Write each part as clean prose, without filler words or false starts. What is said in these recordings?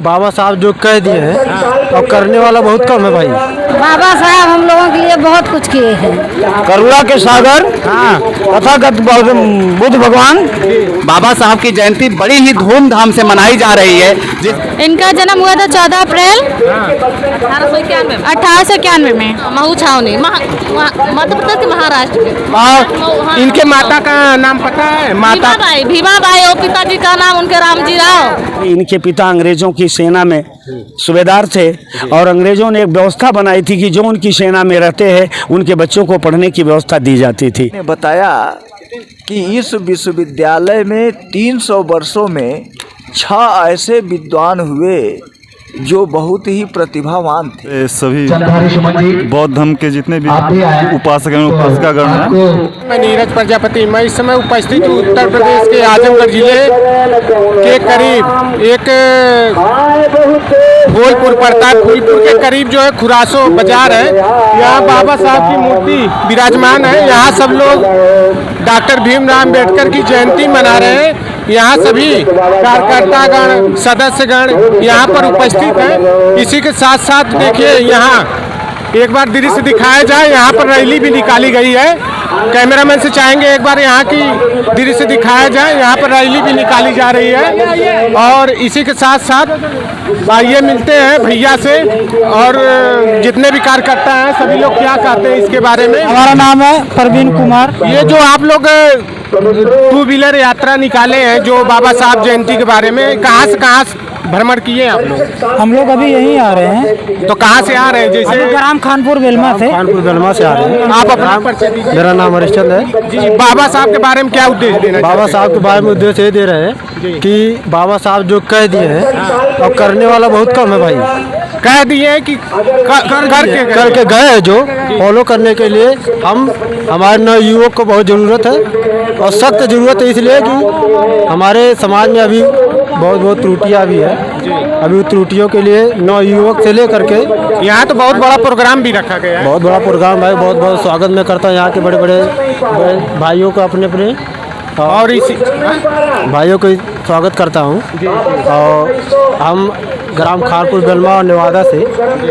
बाबा साहब जो कह दिए हैं और करने वाला बहुत कम है भाई। बाबा साहब हम लोगों के लिए बहुत कुछ किए हैं। करुणा के सागर तथागत बुद्ध भगवान बाबा साहब की जयंती बड़ी ही धूमधाम से मनाई जा रही है। इनका जन्म हुआ था 14 अप्रैल 1891 में महू छावनी मध्य प्रदेश के महाराष्ट्र में। इनके माता का नाम पता है? माता भीमाबाई और पिताजी का नाम उनके रामजी राव। इनके पिता अंग्रेजों की सेना में सूबेदार थे और अंग्रेजों ने एक व्यवस्था बनाई थी कि जो उनकी सेना में रहते हैं उनके बच्चों को पढ़ने की व्यवस्था दी जाती थी। बताया कि इस विश्वविद्यालय में 300 वर्षों में 6 ऐसे विद्वान हुए जो बहुत ही प्रतिभावान थे। सभी बौद्ध धर्म के जितने भी उपासक हैं उपासिकागण हैं। मैं नीरज प्रजापति, मैं इस समय उपस्थित हूँ उत्तर प्रदेश के आजमगढ़ जिले के करीब एक फूलपुर पड़ता है, फूलपुर के करीब जो है खुरासो बाजार है। यहाँ बाबा साहब की मूर्ति विराजमान है। यहाँ सब लोग डॉक्टर भीमराव अम्बेडकर की जयंती मना रहे हैं। यहाँ सभी कार्यकर्तागण सदस्यगण यहाँ पर उपस्थित हैं। इसी के साथ साथ देखिए यहाँ एक बार दृश्य दिखाया जाए, यहाँ पर रैली भी निकाली गई है। कैमरामैन से चाहेंगे एक बार यहाँ की दृश्य दिखाया जाए। यहाँ पर रैली भी निकाली जा रही है और इसी के साथ साथ आइए मिलते हैं भैया से और जितने भी कार्यकर्ता हैं सभी लोग क्या कहते हैं इसके बारे में। हमारा नाम है प्रवीण कुमार। ये जो आप लोग 2 व्हीलर यात्रा निकाले हैं जो बाबा साहब जयंती के बारे में, कहाँ से भ्रमण किए आप लोग? हम लोग अभी यहीं आ रहे हैं। तो कहाँ से आ रहे हैं? जैसे ग्राम खानपुर बेलमा से। खानपुर बेलमा से आ रहे हैं। आप अपना परिचय दीजिए। मेरा नाम हरिश्चंद्र है जी। बाबा साहब के बारे में क्या उद्देश्य देना? बाबा साहब के बारे में उद्देश्य ये दे रहे हैं कि बाबा साहब जो कह दिए हैं और करने वाला बहुत कम है भाई। कह दिए हैं कि करके गए हैं जो फॉलो करने के लिए हमारे नव युवक को बहुत ज़रूरत है और सख्त ज़रूरत है, इसलिए कि हमारे समाज में अभी बहुत त्रुटियाँ भी है। अभी त्रुटियों के लिए नव युवक से लेकर के यहाँ तो बहुत बड़ा प्रोग्राम भी रखा गया है। बहुत बड़ा प्रोग्राम है। बहुत स्वागत मैं करता हूँ यहाँ के बड़े बड़े भाइयों को, अपने और इसी भाइयों को स्वागत करता हूँ। और हम ग्राम खानपुर बेलमा और नेवादा से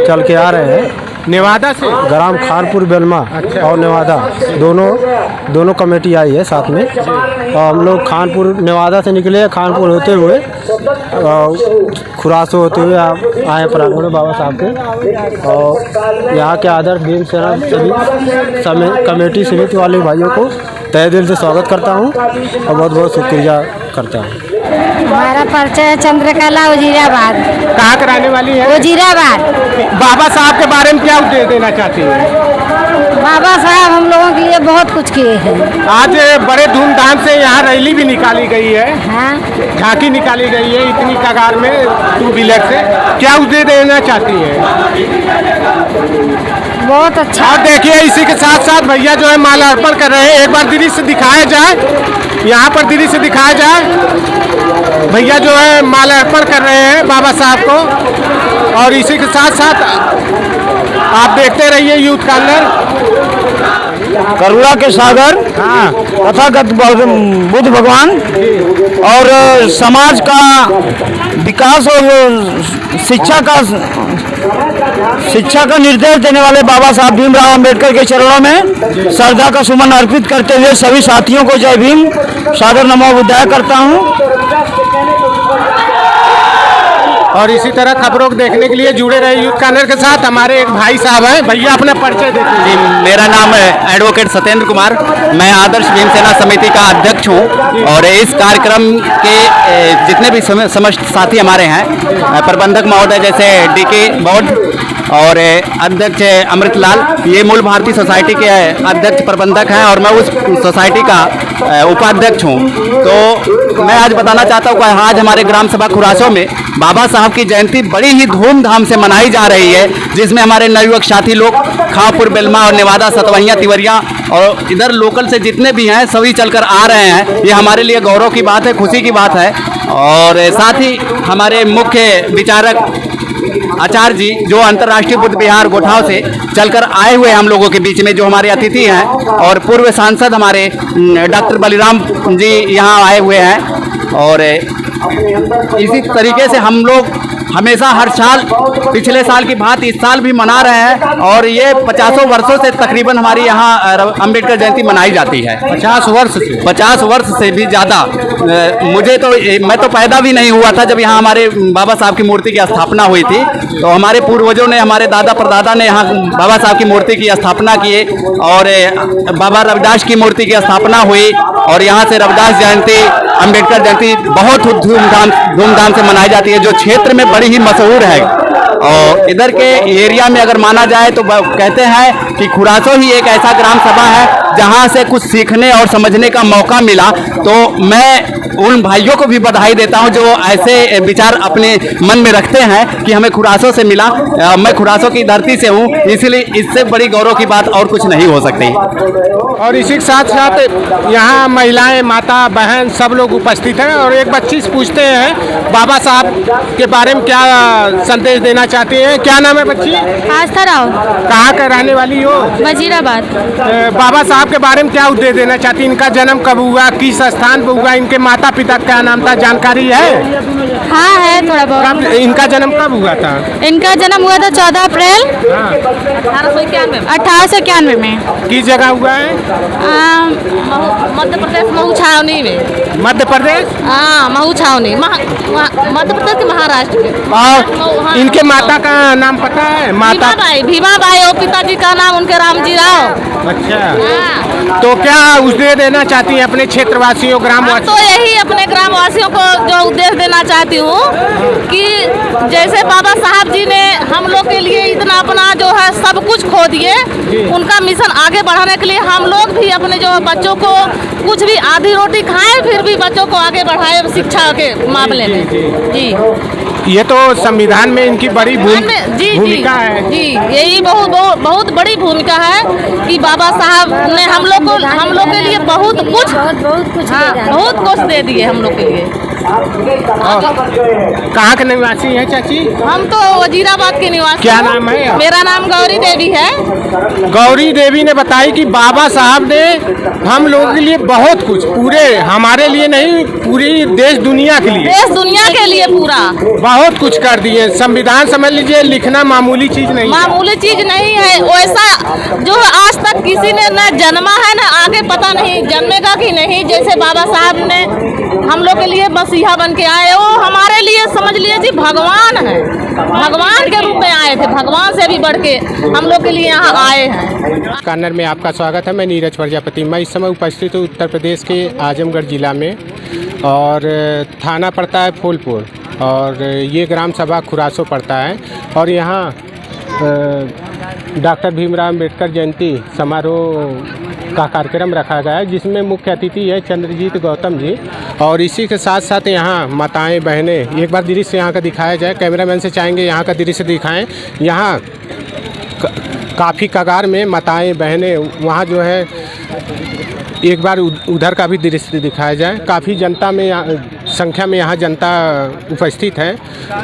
चल के आ रहे हैं। नेवादा से? ग्राम खानपुर बेलमा और नेवादा दोनों कमेटी आई है साथ में। और हम लोग खानपुर नेवादा से निकले, खानपुर होते हुए खुरासो होते हुए आए प्रांगण बाबा साहब के। और यहाँ के आदर्श भीम सेना सभी कमेटी समिति वाले भाइयों को तहे दिल से स्वागत करता हूँ और बहुत शुक्रिया करता हूँ। हमारा परिचय है चंद्रकला वजीराबाद। कहाँ कराने वाली है? वजीराबाद। बाबा साहब के बारे में क्या उद्देश्य देना चाहती है? बाबा साहब हम लोगों के लिए बहुत कुछ किए हैं। आज बड़े धूमधाम से यहाँ रैली भी निकाली गई है। हाँ? झांकी निकाली गई है इतनी कगार में 2 व्हीलर से। क्या उद्देश्य देना चाहती है? बहुत अच्छा। और देखिए इसी के साथ साथ भैया जो है माला अर्पण कर रहे हैं। एक बार दृश्य दिखाया जाए, यहाँ पर दृश्य दिखाया जाए। भैया जो है माला अर्पण कर रहे हैं बाबा साहब को। और इसी के साथ साथ आप देखते रहिए यूथ कॉर्नर। करुणा के सागर तथागत बुद्ध भगवान और समाज का विकास और शिक्षा का निर्देश देने वाले बाबा साहब भीमराव अम्बेडकर के चरणों में श्रद्धा का सुमन अर्पित करते हुए सभी साथियों को जय भीम, सादर नमो बुद्धाय करता हूँ। और इसी तरह खबरों को देखने के लिए जुड़े रहे यूथ कॉर्नर के साथ। हमारे एक भाई साहब हैं, भैया अपना परिचय देते हैं। मेरा नाम है एडवोकेट सत्येंद्र कुमार। मैं आदर्श भीम सेना समिति का अध्यक्ष हूं और इस कार्यक्रम के जितने भी समस्त साथी हमारे हैं, प्रबंधक महोदय जैसे डीके बौद्ध और अध्यक्ष अमृतलाल, ये मूल भारतीय सोसाइटी के अध्यक्ष प्रबंधक हैं और मैं उस सोसाइटी का उपाध्यक्ष हूँ। तो मैं आज बताना चाहता हूँ कि आज हमारे ग्राम सभा खुरासों में बाबा साहब की जयंती बड़ी ही धूमधाम से मनाई जा रही है, जिसमें हमारे नवयुवक साथी लोग खानपुर बेलमा और नेवादा सतवहिया तिवरिया और इधर लोकल से जितने भी हैं सभी चलकर आ रहे हैं। ये हमारे लिए गौरव की बात है, खुशी की बात है। और साथ ही हमारे मुख्य विचारक आचार्य जी जो अंतर्राष्ट्रीय बुद्ध विहार गोठाव से चलकर आए हुए हम लोगों के बीच में, जो हमारे अतिथि हैं, और पूर्व सांसद हमारे डॉक्टर बलिराम जी यहाँ आए हुए हैं। और इसी तरीके से हम लोग हमेशा हर साल पिछले साल की भांति इस साल भी मना रहे हैं और ये 50 वर्षों से तकरीबन हमारी यहाँ अम्बेडकर जयंती मनाई जाती है। 50 वर्ष से भी ज़्यादा। मैं तो पैदा भी नहीं हुआ था जब यहाँ हमारे बाबा साहब की मूर्ति की स्थापना हुई थी। तो हमारे पूर्वजों ने, हमारे दादा परदादा ने यहाँ बाबा साहब की मूर्ति की स्थापना की और बाबा रविदास की मूर्ति की स्थापना हुई और यहाँ से रविदास जयंती, अम्बेडकर जयंती बहुत धूमधाम से मनाई जाती है, जो क्षेत्र में बड़ी ही मशहूर है। और इधर के एरिया में अगर माना जाए तो कहते हैं कि खुरासो ही एक ऐसा ग्राम सभा है जहां से कुछ सीखने और समझने का मौका मिला। तो मैं उन भाइयों को भी बधाई देता हूं जो ऐसे विचार अपने मन में रखते हैं कि हमें खुरासो से मिला। मैं खुरासो की धरती से हूं, इसलिए इससे बड़ी गौरव की बात और कुछ नहीं हो सकती। और इसी के साथ साथ यहाँ महिलाएं, माता, बहन सब लोग उपस्थित हैं और एक बच्ची से पूछते हैं बाबा साहब के बारे में क्या संदेश देना चाहती हैं। क्या नाम है बच्ची? आस्था राव। कहाँ का रहने वाली हो? वजीराबाद। बाबा साहब के बारे में क्या उपदेश देना चाहती हैं? इनका जन्म कब हुआ, किस स्थान पर हुआ, इनके माता पिता का नाम था, जानकारी है? हाँ है थोड़ा बहुत। इनका जन्म कब हुआ था? इनका जन्म हुआ था 14 अप्रैल 1891 में। किस जगह हुआ है? मध्य प्रदेश महू छावनी में। मध्य प्रदेश? हाँ महू छावनी, मध्य प्रदेश के महाराष्ट्र के। और इनके माता का नाम पता है? माता भीमाबाई और पिताजी का नाम उनके रामजी राव। अच्छा, तो क्या उपदेश देना चाहती हैं अपने क्षेत्रवासियों, ग्रामवासियों? तो यही अपने ग्रामवासियों को जो उपदेश देना चाहती हूँ कि जैसे बाबा साहब जी ने हम लोग के लिए इतना अपना जो है सब कुछ खो दिए, उनका मिशन आगे बढ़ाने के लिए हम लोग भी अपने जो बच्चों को कुछ भी आधी रोटी खाएं फिर भी बच्चों को आगे बढ़ाए शिक्षा के मामले में। जी ये तो संविधान में इनकी बड़ी भूमिका है। जी यही बहुत बड़ी भूमिका है कि बाबा साहब ने हम लोग के लिए बहुत कुछ दे दिए हम लोग के लिए। कहाँ के निवासी हैं चाची? हम तो वजीराबाद के निवासी। क्या नाम है? मेरा नाम गौरी देवी है। गौरी देवी ने बताई कि बाबा साहब ने हम लोगों के लिए बहुत कुछ, पूरे हमारे लिए नहीं पूरी देश दुनिया के लिए पूरा बहुत कुछ कर दिए। संविधान समझ लीजिए लिखना मामूली चीज नहीं है। वैसा जो आज तक किसी ने न जन्मा है न आगे पता नहीं जन्मेगा कि नहीं। जैसे बाबा साहब ने हम लोग के लिए मसीहा बन के आए, वो हमारे लिए समझ लीजिए भगवान है, भगवान के रूप में आए थे, भगवान से भी बढ़ के हम लोग के लिए यहाँ आए हैं। कन्नड़ में आपका स्वागत है। मैं नीरज प्रजापति। मैं इस समय उपस्थित हूँ उत्तर प्रदेश के आजमगढ़ जिला में और थाना पड़ता है फूलपुर और ये ग्राम सभा खुरासो पड़ता है और यहाँ डॉक्टर भीमराव अम्बेडकर जयंती समारोह का कार्यक्रम रखा गया है जिसमें मुख्य अतिथि है चंद्रजीत गौतम जी और इसी के साथ साथ यहाँ माताएं, बहनें, एक बार दृश्य यहाँ का दिखाया जाए। कैमरामैन से चाहेंगे यहाँ का दृश्य दिखाएं। यहाँ काफ़ी कगार में माताएं, बहनें, वहाँ जो है एक बार उधर का भी दृश्य दिखाया जाए। काफ़ी जनता में संख्या में यहाँ जनता उपस्थित है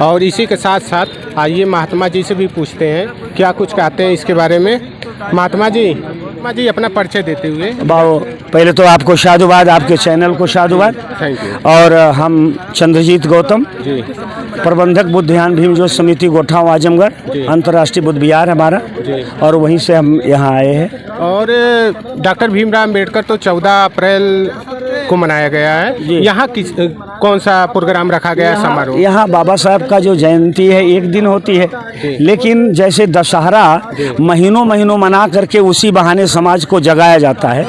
और इसी के साथ साथ आइए महात्मा जी से भी पूछते हैं क्या कुछ कहते हैं इसके बारे में। महात्मा जी अपना परिचय देते हुए। बाबू पहले तो आपको साधुवाद, आपके चैनल को साधुवाद। Thank you. और हम चंद्रजीत गौतम जी, प्रबंधक बुद्धियान भीम जो समिति गोठाव आजमगढ़, अंतर्राष्ट्रीय बुद्ध विहार हमारा जी। और वहीं से हम यहाँ आए हैं। और डॉक्टर भीमराव अम्बेडकर तो 14 अप्रैल को मनाया गया है। यहाँ कौन सा प्रोग्राम रखा गया है? समारोह यहाँ बाबा साहब का जो जयंती है एक दिन होती है, लेकिन जैसे दशहरा महीनों मना करके उसी बहाने समाज को जगाया जाता है,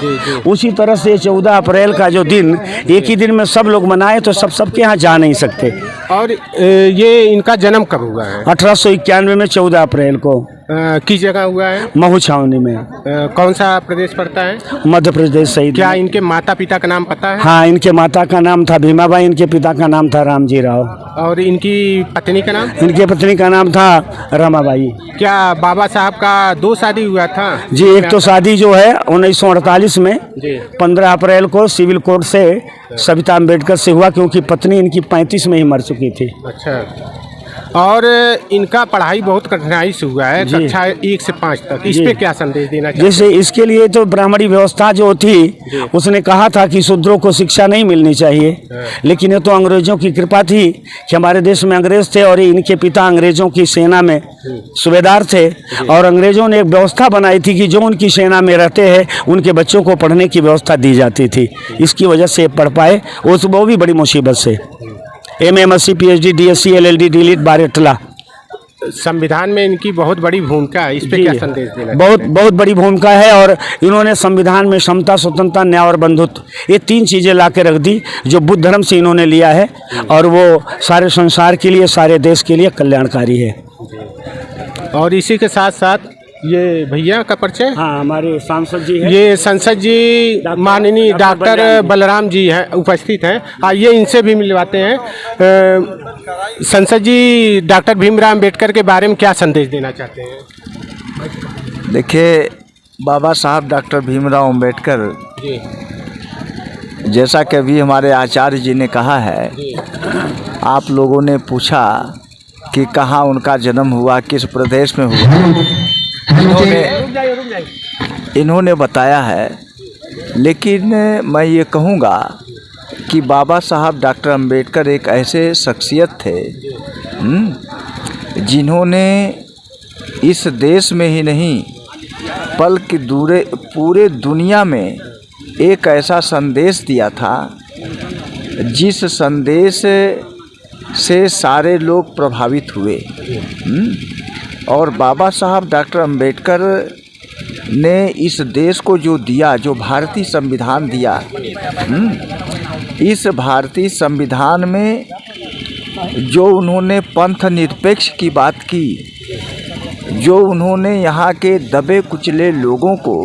उसी तरह से 14 अप्रैल का जो दिन एक ही दिन में सब लोग मनाए तो सबके यहाँ जा नहीं सकते। और ये इनका जन्म कब हुआ है? 1891 में 14 अप्रैल को। किस जगह हुआ है? महू छावनी में। कौन सा प्रदेश पड़ता है? मध्य प्रदेश सहित। क्या इनके माता पिता का नाम पता है? हाँ, इनके माता का नाम था भीमाबाई, इनके पिता का नाम था रामजी राव। और इनकी पत्नी का नाम? इनके पत्नी का नाम था रमाबाई। क्या बाबा साहब का 2 शादी हुआ था? जी, एक तो शादी जो है 1948 में 15 अप्रैल को सिविल कोर्ट से सविता अम्बेडकर से हुआ, क्योंकि पत्नी इनकी 35 में ही मर चुकी थी। अच्छा, और इनका पढ़ाई बहुत कठिनाई से हुआ है, कक्षा 1 से 5 तक। इस पे क्या संदेश देना चाहिए? जैसे इसके लिए तो ब्राह्मणी व्यवस्था जो थी उसने कहा था कि शूद्रों को शिक्षा नहीं मिलनी चाहिए, लेकिन ये तो अंग्रेजों की कृपा थी कि हमारे देश में अंग्रेज थे और इनके पिता अंग्रेजों की सेना में सूबेदार थे, और अंग्रेजों ने एक व्यवस्था बनाई थी कि जो उनकी सेना में रहते हैं उनके बच्चों को पढ़ने की व्यवस्था दी जाती थी। इसकी वजह से पढ़ पाए, वो भी बड़ी मुसीबत से। M.A. MSc PhD DSc LLD DLED 12 संविधान में इनकी बहुत बड़ी भूमिका है, इस पे क्या संदेश देना? बहुत बड़ी भूमिका है, और इन्होंने संविधान में समता, स्वतंत्रता, न्याय और बंधुत्व ये 3 चीज़ें ला के रख दी जो बुद्ध धर्म से इन्होंने लिया है, और वो सारे संसार के लिए, सारे देश के लिए कल्याणकारी है। और इसी के साथ साथ ये भैया का परिचय? हाँ, हमारे सांसद जी हैं, ये संसद जी माननीय डॉक्टर बलराम जी हैं, उपस्थित हैं। आइए इनसे भी मिलवाते हैं। संसद जी डॉक्टर भीमराव अम्बेडकर के बारे में क्या संदेश देना चाहते हैं? देखिए, बाबा साहब डॉक्टर भीमराव अम्बेडकर जी, जैसा कि अभी हमारे आचार्य जी ने कहा है, आप लोगों ने पूछा कि कहाँ उनका जन्म हुआ, किस प्रदेश में हुआ, इन्होंने बताया है। लेकिन मैं ये कहूँगा कि बाबा साहब डॉक्टर अम्बेडकर एक ऐसे शख्सियत थे जिन्होंने इस देश में ही नहीं बल्कि पूरे दुनिया में एक ऐसा संदेश दिया था जिस संदेश से सारे लोग प्रभावित हुए। और बाबा साहब डॉक्टर अम्बेडकर ने इस देश को जो दिया, जो भारतीय संविधान दिया, इस भारतीय संविधान में जो उन्होंने पंथ निरपेक्ष की बात की, जो उन्होंने यहाँ के दबे कुचले लोगों को,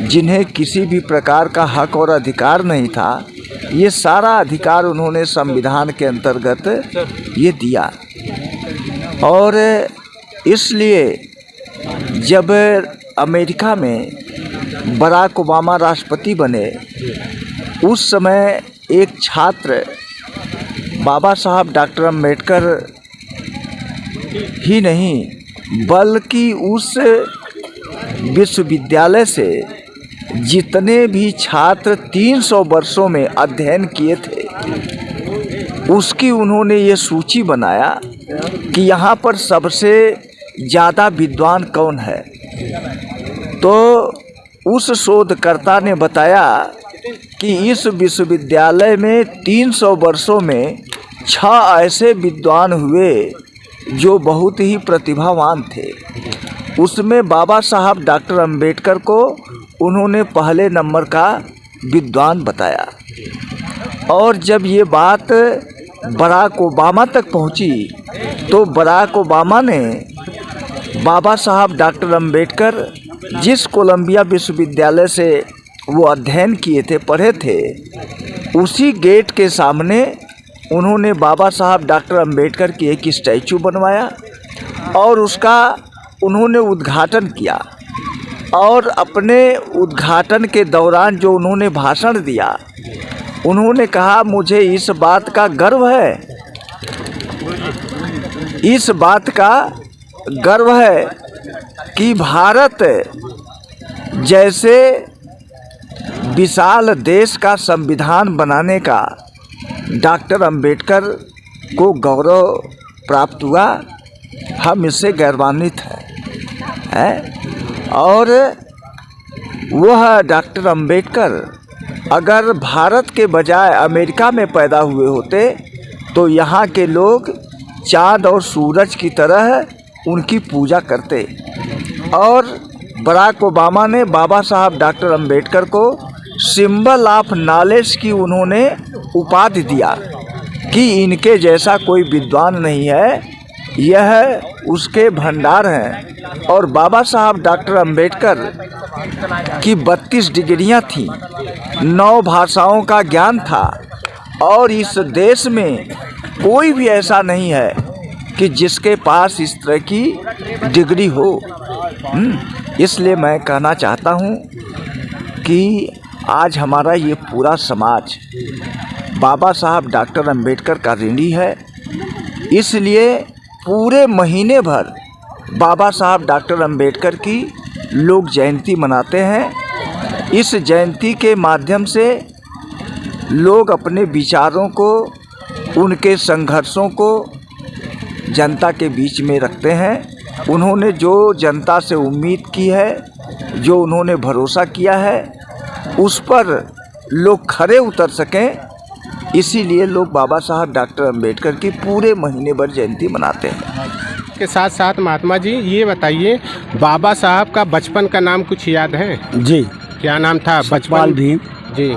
जिन्हें किसी भी प्रकार का हक और अधिकार नहीं था, ये सारा अधिकार उन्होंने संविधान के अंतर्गत ये दिया। और इसलिए जब अमेरिका में बराक ओबामा राष्ट्रपति बने, उस समय एक छात्र बाबा साहब डॉक्टर अम्बेडकर ही नहीं बल्कि उस विश्वविद्यालय से जितने भी छात्र 300 वर्षों में अध्ययन किए थे, उसकी उन्होंने ये सूची बनाया कि यहाँ पर सबसे ज़्यादा विद्वान कौन है। तो उस शोधकर्ता ने बताया कि इस विश्वविद्यालय में 300 वर्षों में 6 ऐसे विद्वान हुए जो बहुत ही प्रतिभावान थे। उसमें बाबा साहब डॉक्टर अम्बेडकर को उन्होंने पहले नंबर का विद्वान बताया। और जब ये बात बराक ओबामा तक पहुंची तो बराक ओबामा ने बाबा साहब डॉक्टर अम्बेडकर जिस कोलंबिया विश्वविद्यालय से वो अध्ययन किए थे, पढ़े थे, उसी गेट के सामने उन्होंने बाबा साहब डॉक्टर अम्बेडकर की एक स्टैचू बनवाया और उसका उन्होंने उद्घाटन किया। और अपने उद्घाटन के दौरान जो उन्होंने भाषण दिया, उन्होंने कहा, मुझे इस बात का गर्व है, इस बात का गर्व है कि भारत जैसे विशाल देश का संविधान बनाने का डॉक्टर अम्बेडकर को गौरव प्राप्त हुआ। हम इससे गौरवान्वित हैं। और वह डॉक्टर अम्बेडकर अगर भारत के बजाय अमेरिका में पैदा हुए होते तो यहाँ के लोग चाँद और सूरज की तरह उनकी पूजा करते। और बराक ओबामा ने बाबा साहब डॉक्टर अम्बेडकर को सिंबल ऑफ नॉलेज की उन्होंने उपाधि दिया कि इनके जैसा कोई विद्वान नहीं है, यह उसके भंडार हैं। और बाबा साहब डॉक्टर अम्बेडकर की 32 डिग्रियां थीं, 9 भाषाओं का ज्ञान था और इस देश में कोई भी ऐसा नहीं है कि जिसके पास इस तरह की डिग्री हो। इसलिए मैं कहना चाहता हूँ कि आज हमारा ये पूरा समाज बाबा साहब डॉक्टर अम्बेडकर का ऋणी है। इसलिए पूरे महीने भर बाबा साहब डॉक्टर अंबेडकर की लोग जयंती मनाते हैं। इस जयंती के माध्यम से लोग अपने विचारों को, उनके संघर्षों को जनता के बीच में रखते हैं। उन्होंने जो जनता से उम्मीद की है, जो उन्होंने भरोसा किया है, उस पर लोग खरे उतर सकें, इसीलिए लोग बाबा साहब डॉक्टर अंबेडकर की पूरे महीने भर जयंती मनाते हैं। के साथ साथ महात्मा जी ये बताइए, बाबा साहब का बचपन का नाम कुछ याद है? जी, क्या नाम था सतपाल भीम जी।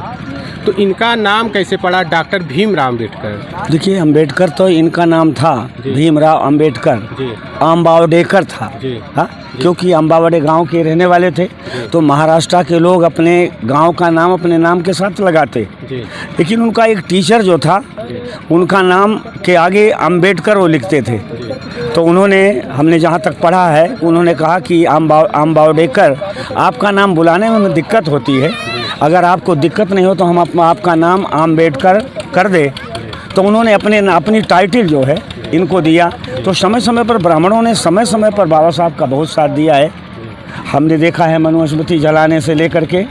तो इनका नाम कैसे पड़ा डॉक्टर भीमराव अंबेडकर? देखिए, अंबेडकर तो इनका नाम था, भीमराव अंबेडकर जी। अम्बावडेकर था। हाँ, क्योंकि अम्बावडे गांव के रहने वाले थे, तो महाराष्ट्र के लोग अपने गांव का नाम अपने नाम के साथ लगाते। लेकिन उनका एक टीचर जो था, उनका नाम के आगे अंबेडकर वो लिखते थे। तो उन्होंने, हमने जहाँ तक पढ़ा है, उन्होंने कहा कि अम्बावडेकर, आपका नाम बुलाने में दिक्कत होती है, अगर आपको दिक्कत नहीं हो तो हम आपका नाम अंबेडकर कर दे। तो उन्होंने अपनी टाइटल जो है इनको दिया। तो समय समय पर ब्राह्मणों ने समय समय पर बाबा साहब का बहुत साथ दिया है। हमने देखा है मनुस्मृति जलाने से लेकर के,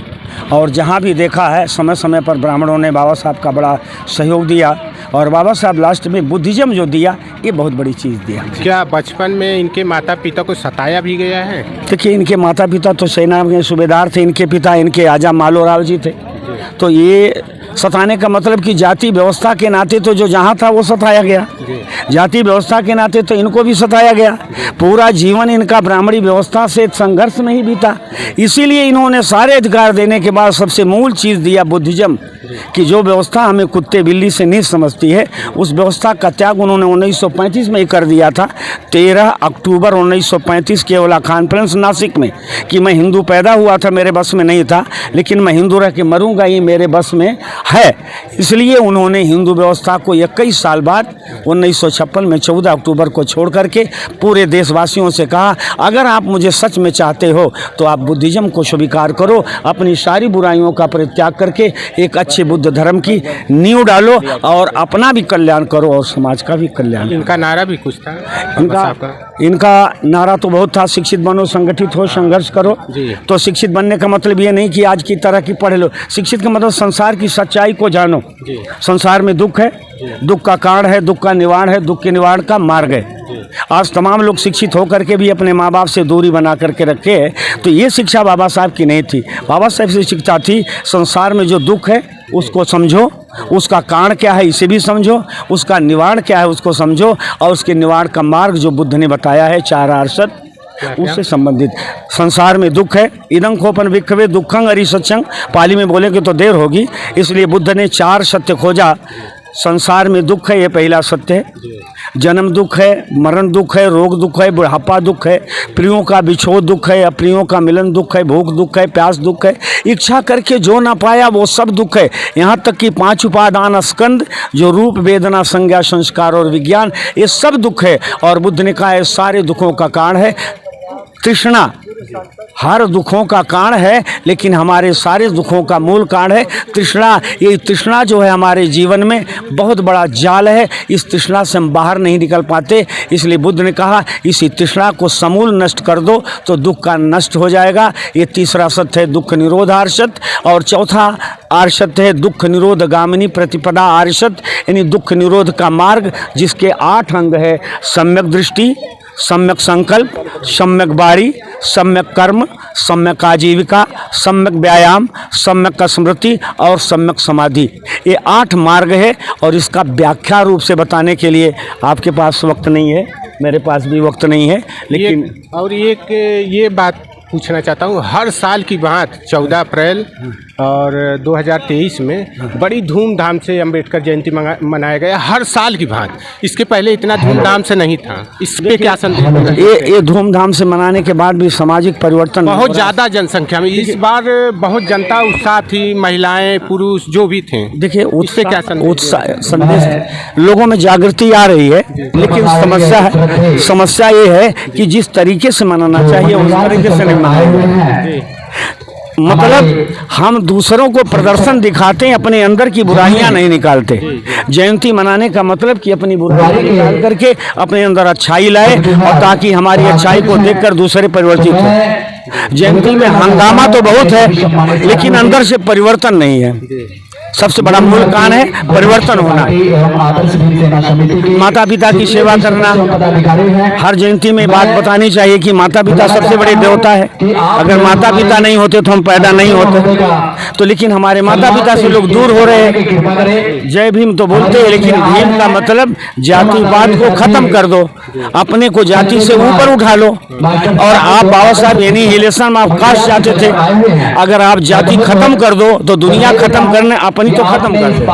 और जहाँ भी देखा है समय समय पर ब्राह्मणों ने बाबा साहब का बड़ा सहयोग दिया। और बाबा साहब लास्ट में बुद्धिज्म जो दिया, ये बहुत बड़ी चीज़ दिया। क्या बचपन में इनके माता पिता को सताया भी गया है? देखिए, इनके माता पिता तो सेना में सूबेदार थे, इनके पिता इनके आजा मालोराव जी थे। तो ये सताने का मतलब कि जाति व्यवस्था के नाते तो जो जहाँ था वो सताया गया, जाति व्यवस्था के नाते तो इनको भी सताया गया। पूरा जीवन इनका ब्राह्मणी व्यवस्था से संघर्ष में ही बीता। इसीलिए इन्होंने सारे अधिकार देने के बाद सबसे मूल चीज़ दिया बुद्धिज्म, कि जो व्यवस्था हमें कुत्ते बिल्ली से नहीं समझती है, उस व्यवस्था का त्याग उन्होंने 1935 में ही कर दिया था। 13 अक्टूबर 1935 के वाला कॉन्फ्रेंस नासिक में, कि मैं हिंदू पैदा हुआ था, मेरे बस में नहीं था, लेकिन मैं हिंदू रह के मरूंगा, ये मेरे बस में है। इसलिए उन्होंने हिंदू व्यवस्था को 21 साल बाद 1956 में 14 अक्टूबर को छोड़ करके पूरे देशवासियों से कहा, अगर आप मुझे सच में चाहते हो तो आप बुद्धिज्म को स्वीकार करो, अपनी सारी बुराइयों का परित्याग करके एक अच्छे बुद्ध धर्म की नींव डालो और अपना भी कल्याण करो और समाज का भी कल्याण। इनका नारा भी कुछ था? इनका नारा तो बहुत था, शिक्षित बनो, संगठित हो, संघर्ष करो। तो शिक्षित बनने का मतलब ये नहीं कि आज की तरह की पढ़ लो, शिक्षित का मतलब संसार की सच्चाई को जानो। संसार में दुख है, दुख का कारण है, दुख का निवारण है, दुख के निवारण का मार्ग है। आज तमाम लोग शिक्षित होकर के भी अपने माँ बाप से दूरी बना करके रखे हैं, तो ये शिक्षा बाबा साहब की नहीं थी। बाबा साहब से शिक्षा थी, संसार में जो दुख है उसको समझो, उसका कारण क्या है इसे भी समझो, उसका निवारण क्या है उसको समझो, और उसके निवारण का मार्ग जो बुद्ध ने बताया है 4 आर्षद, उससे संबंधित। संसार में दुख है, इदं खोपन विखवे दुखंग अरि सत्संग, पाली में बोलेंगे तो देर होगी, इसलिए बुद्ध ने 4 सत्य खोजा। संसार में दुख है, ये पहला सत्य है। जन्म दुख है, मरण दुख है, रोग दुख है, बुढ़ापा दुख है, प्रियों का बिछोह दुख है, अप्रियों का मिलन दुख है, भूख दुख है, प्यास दुख है, इच्छा करके जो ना पाया वो सब दुख है। यहाँ तक कि 5 उपादान स्कंद, जो रूप, वेदना, संज्ञा, संस्कार और विज्ञान, ये सब दुख है। और बुद्ध ने कहा, ये सारे दुखों का कारण है तृष्णा। हर दुखों का कारण है, लेकिन हमारे सारे दुखों का मूल कारण है तृष्णा। ये तृष्णा जो है हमारे जीवन में बहुत बड़ा जाल है, इस तृष्णा से हम बाहर नहीं निकल पाते। इसलिए बुद्ध ने कहा, इसी तृष्णा को समूल नष्ट कर दो तो दुख का नष्ट हो जाएगा। ये तीसरा सत्य है दुख निरोध आर्षद, और चौथा आर्षद है दुख निरोध गामिनी प्रतिपदा आर्षद, यानी दुख निरोध का मार्ग जिसके 8 अंग है, सम्यक दृष्टि, सम्यक संकल्प, सम्यक वाणी, सम्यक कर्म, सम्यक आजीविका, सम्यक व्यायाम, सम्यक स्मृति और सम्यक समाधि। ये 8 मार्ग है, और इसका व्याख्या रूप से बताने के लिए आपके पास वक्त नहीं है, मेरे पास भी वक्त नहीं है, लेकिन और ये बात पूछना चाहता हूँ, हर साल की बात 14 अप्रैल और 2023 में बड़ी धूमधाम से अंबेडकर जयंती मनाया गया, हर साल की बात। इसके पहले इतना धूमधाम से नहीं था। इस पे क्या संदेश? ये धूमधाम से मनाने के बाद भी सामाजिक परिवर्तन बहुत ज़्यादा जनसंख्या में इस बार बहुत जनता उत्साह थी, महिलाएं पुरुष जो भी थे। देखिए, उससे क्या संदेश लोगों में जागृति आ रही है, लेकिन समस्या ये है कि जिस तरीके से मनाना चाहिए उस तरीके से नहीं मनाया। मतलब हम दूसरों को प्रदर्शन दिखाते हैं, अपने अंदर की बुराइयां नहीं निकालते। जयंती मनाने का मतलब कि अपनी बुराई निकाल करके अपने अंदर अच्छाई लाए, और ताकि हमारी अच्छाई को देखकर दूसरे परिवर्तित हो। जयंती में हंगामा तो बहुत है, लेकिन अंदर से परिवर्तन नहीं है। सबसे बड़ा मूल कारण है परिवर्तन होना। माता पिता की सेवा करना, हर जयंती में बात बतानी चाहिए कि माता पिता सबसे बड़े देवता है। अगर माता पिता नहीं होते तो हम पैदा नहीं होते। तो लेकिन हमारे माता पिता से लोग दूर हो रहे हैं। जय भीम तो बोलते हैं, लेकिन भीम का मतलब जातिवाद को खत्म कर दो, अपने को जाति से ऊपर उठा लो। और आप बाबा साहब एनिहिलेशन में आप कास्ट चाहते थे, अगर आप जाति खत्म कर दो तो दुनिया खत्म करने अपनी तो खत्म कर दो।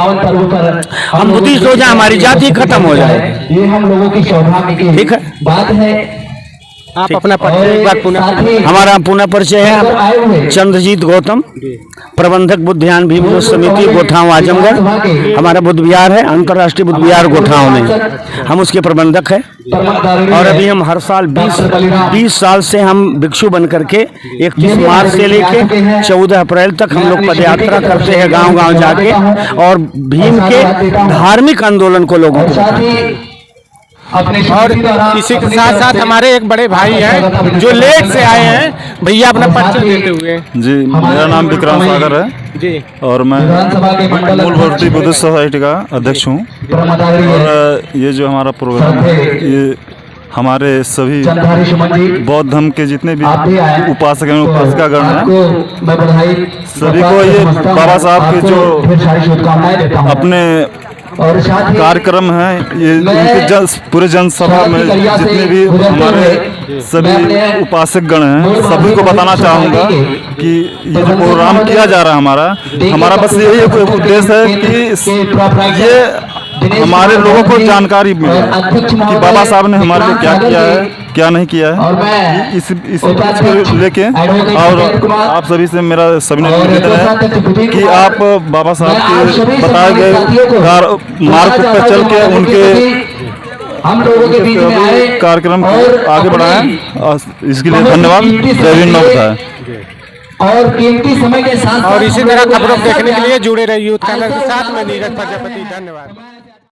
हम बुद्धिस्ट हो जाए, हमारी जाति खत्म हो जाए। ये हम लोगों की सौभाग्य की ठीक है, बात है। आप अपना परिचय एक बार पुनः। हमारा पुनः परिचय है चंद्रजीत गौतम, प्रबंधक बुद्धियान भीम योग समिति गोठांव आजमगढ़। हमारा बुद्ध विहार है, अंतर्राष्ट्रीय बुद्ध विहार गोठांव में, हम उसके प्रबंधक हैं। और अभी हम हर साल 20 साल से हम भिक्षु बन करके 31 मार्च से लेके 14 अप्रैल तक हम लोग पदयात्रा करते हैं, गांव-गांव जाके, और भीम के धार्मिक आंदोलन को लोगों को। और इसी के साथ साथ हमारे एक बड़े भाई हैं जो लेट से आए हैं। भैया अपना परिचय देते हुए। जी, मेरा नाम विक्रांत सागर है जी, और मैं मूल भारतीय बुद्धिस्ट सोसाइटी का अध्यक्ष हूँ। और ये जो हमारा प्रोग्राम है, ये हमारे सभी बौद्ध धर्म के जितने भी उपासक हैं, उपासिकागण हैं, सभी को ये बाबा साहब के जो अपने कार्यक्रम है, ये उनके पूरे जनसभा में जितने भी हमारे सभी उपासक गण हैं, सभी को बताना चाहूँगा कि ये जो प्रोग्राम किया जा रहा है हमारा बस यही उद्देश्य है कि ये हमारे लोगों को जानकारी मिले कि बाबा साहब ने हमारे लिए क्या किया है, क्या नहीं किया है। इस को लेके और आप सभी से मेरा सभी निवेदन है कि आप बाबा साहब के बताए गए मार्ग पर चल के उनके हम लोगों के बीच में आए कार्यक्रम को आगे बढ़ाएं। इसके लिए धन्यवाद। जय भीम नमस्कार। और कीमती समय के साथ और इसी तरह खबरों को देखने के लिए जुड़े रहिए यूथ चैनल के साथ। मैं नीरज प्रजापति, धन्यवाद।